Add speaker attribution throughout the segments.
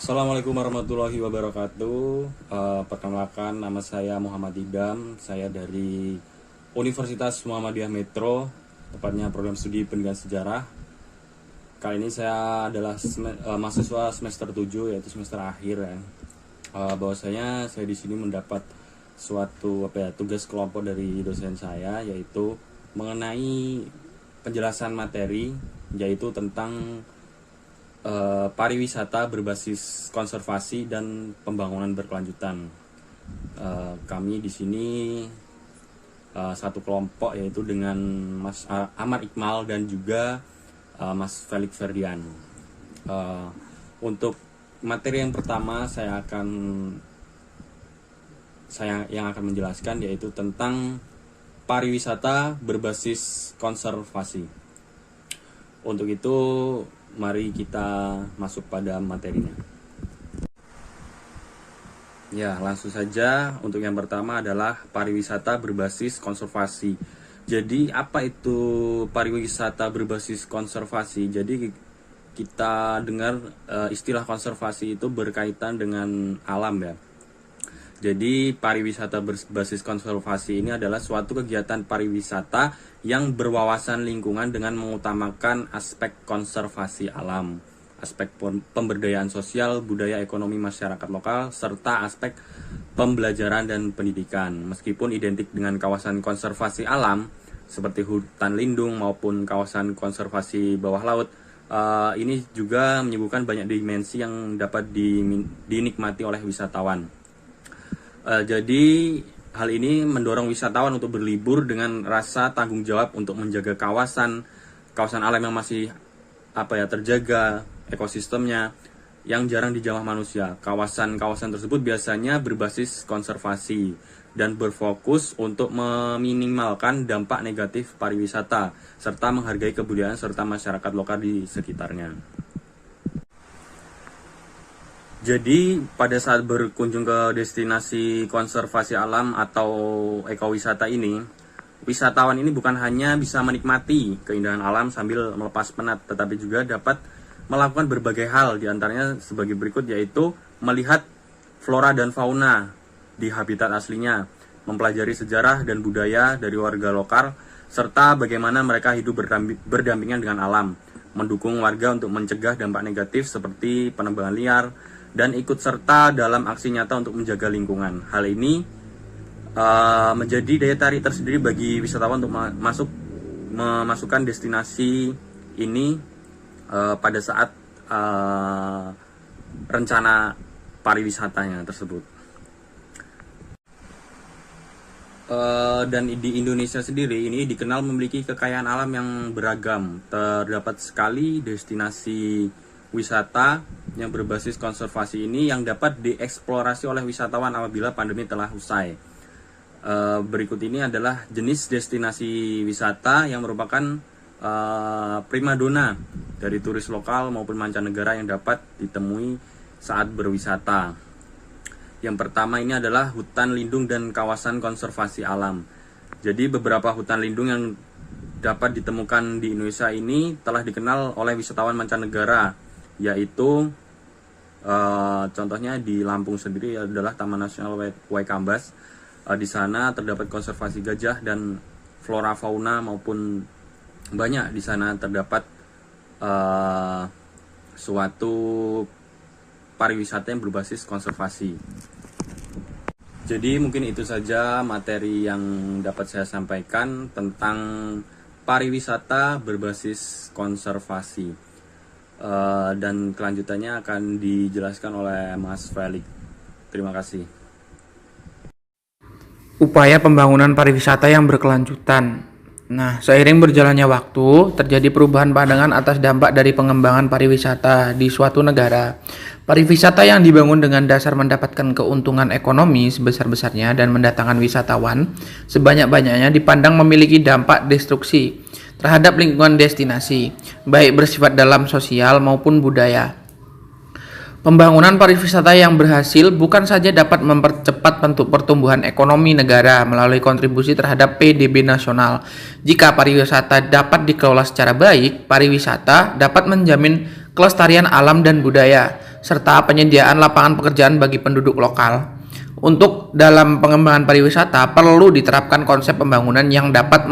Speaker 1: Assalamualaikum warahmatullahi wabarakatuh. Perkenalkan, nama saya Muhammad Idam. Saya dari Universitas Muhammadiyah Metro, tepatnya program studi pendidikan sejarah. Kali ini saya adalah mahasiswa semester 7, yaitu semester akhir ya. Bahwasanya saya di sini mendapat suatu tugas kelompok dari dosen saya, yaitu mengenai penjelasan materi, yaitu tentang pariwisata berbasis konservasi dan pembangunan berkelanjutan. Kami di sini satu kelompok, yaitu dengan Mas Amar Iqmal dan juga Mas Felix Ferdian. Untuk materi yang pertama yang akan menjelaskan, yaitu tentang pariwisata berbasis konservasi. Untuk itu, mari kita masuk pada materinya. Ya, langsung saja. Untuk yang pertama adalah pariwisata berbasis konservasi. Jadi, apa itu pariwisata berbasis konservasi? Jadi, kita dengar istilah konservasi itu berkaitan dengan alam ya. Jadi, pariwisata berbasis konservasi ini adalah suatu kegiatan pariwisata yang berwawasan lingkungan dengan mengutamakan aspek konservasi alam, aspek pemberdayaan sosial, budaya ekonomi masyarakat lokal, serta aspek pembelajaran dan pendidikan. Meskipun identik dengan kawasan konservasi alam seperti hutan lindung maupun kawasan konservasi bawah laut, ini juga menyuguhkan banyak dimensi yang dapat dinikmati oleh wisatawan. Jadi hal ini mendorong wisatawan untuk berlibur dengan rasa tanggung jawab untuk menjaga kawasan alam yang masih terjaga ekosistemnya yang jarang dijamah manusia. Kawasan tersebut biasanya berbasis konservasi dan berfokus untuk meminimalkan dampak negatif pariwisata serta menghargai kebudayaan serta masyarakat lokal di sekitarnya. Jadi pada saat berkunjung ke destinasi konservasi alam atau ekowisata ini, wisatawan ini bukan hanya bisa menikmati keindahan alam sambil melepas penat, tetapi juga dapat melakukan berbagai hal, diantaranya sebagai berikut, yaitu melihat flora dan fauna di habitat aslinya, mempelajari sejarah dan budaya dari warga lokal, serta bagaimana mereka hidup berdampingan dengan alam, mendukung warga untuk mencegah dampak negatif seperti penebangan liar, dan ikut serta dalam aksi nyata untuk menjaga lingkungan. Hal ini menjadi daya tarik tersendiri bagi wisatawan untuk memasukkan destinasi ini pada saat rencana pariwisatanya tersebut. Dan di Indonesia sendiri ini dikenal memiliki kekayaan alam yang beragam. Terdapat sekali destinasi wisata yang berbasis konservasi ini yang dapat dieksplorasi oleh wisatawan apabila pandemi telah usai. Berikut ini adalah jenis destinasi wisata yang merupakan primadona dari turis lokal maupun mancanegara yang dapat ditemui saat berwisata. Yang pertama ini adalah hutan lindung dan kawasan konservasi alam. Jadi beberapa hutan lindung yang dapat ditemukan di Indonesia ini telah dikenal oleh wisatawan mancanegara, yaitu contohnya di Lampung sendiri adalah Taman Nasional Waikambas. Di sana terdapat konservasi gajah dan flora fauna maupun banyak di sana terdapat suatu pariwisata yang berbasis konservasi. Jadi mungkin itu saja materi yang dapat saya sampaikan tentang pariwisata berbasis konservasi. Dan kelanjutannya akan dijelaskan oleh Mas Felix. Terima kasih.
Speaker 2: Upaya pembangunan pariwisata yang berkelanjutan. Nah, seiring berjalannya waktu, terjadi perubahan pandangan atas dampak dari pengembangan pariwisata di suatu negara. Pariwisata yang dibangun dengan dasar mendapatkan keuntungan ekonomi sebesar-besarnya dan mendatangkan wisatawan sebanyak-banyaknya dipandang memiliki dampak destruksi terhadap lingkungan destinasi, baik bersifat dalam sosial maupun budaya. Pembangunan pariwisata yang berhasil bukan saja dapat mempercepat bentuk pertumbuhan ekonomi negara melalui kontribusi terhadap PDB nasional. Jika pariwisata dapat dikelola secara baik, pariwisata dapat menjamin kelestarian alam dan budaya, serta penyediaan lapangan pekerjaan bagi penduduk lokal. Untuk dalam pengembangan pariwisata perlu diterapkan konsep pembangunan yang dapat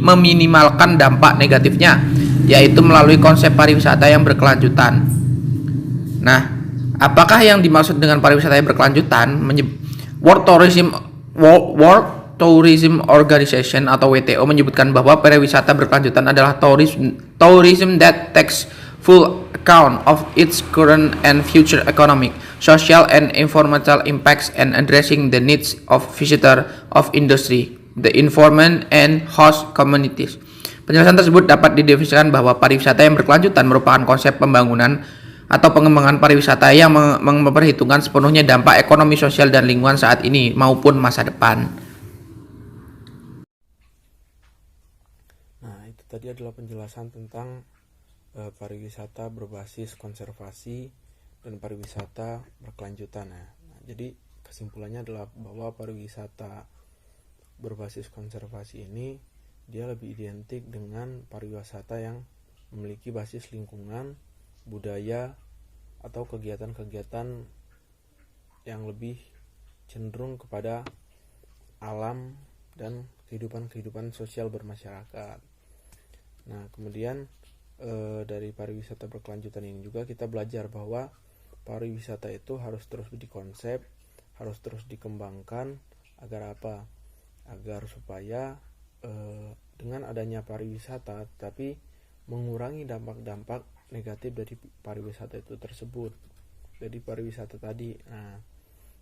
Speaker 2: meminimalkan dampak negatifnya, yaitu melalui konsep pariwisata yang berkelanjutan. Nah, apakah yang dimaksud dengan pariwisata yang berkelanjutan? World Tourism Organization atau WTO menyebutkan bahwa pariwisata berkelanjutan adalah tourism that takes full account of its current and future economic, social and environmental impacts and addressing the needs of visitor, of industry, the environment and host communities. Penjelasan tersebut dapat didefinisikan bahwa pariwisata yang berkelanjutan merupakan konsep pembangunan atau pengembangan pariwisata yang memperhitungkan sepenuhnya dampak ekonomi, sosial, dan lingkungan saat ini maupun masa depan.
Speaker 3: Nah, itu tadi adalah penjelasan tentang pariwisata berbasis konservasi dan pariwisata berkelanjutan ya. Nah, jadi kesimpulannya adalah bahwa pariwisata berbasis konservasi ini dia lebih identik dengan pariwisata yang memiliki basis lingkungan, budaya, atau kegiatan-kegiatan yang lebih cenderung kepada alam dan kehidupan sosial bermasyarakat. Nah, kemudian dari pariwisata berkelanjutan ini juga kita belajar bahwa pariwisata itu harus terus dikonsep, harus terus dikembangkan agar apa? Agar supaya dengan adanya pariwisata tapi mengurangi dampak-dampak negatif dari pariwisata itu tersebut, dari pariwisata tadi. Nah,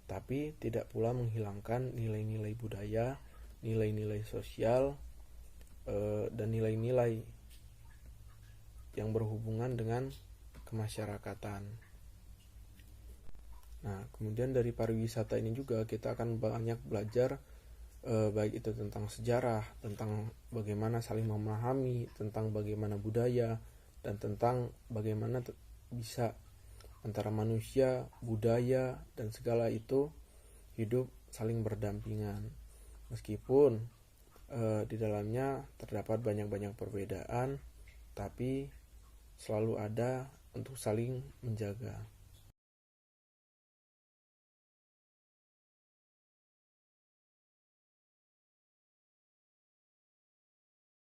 Speaker 3: tapi tidak pula menghilangkan nilai-nilai budaya, nilai-nilai sosial, dan nilai-nilai yang berhubungan dengan kemasyarakatan. Nah, kemudian dari pariwisata ini juga kita akan banyak belajar baik itu tentang sejarah, tentang bagaimana saling memahami, tentang bagaimana budaya, dan tentang bagaimana bisa antara manusia, budaya, dan segala itu hidup saling berdampingan. Meskipun di dalamnya terdapat banyak-banyak perbedaan, tapi selalu ada untuk saling menjaga.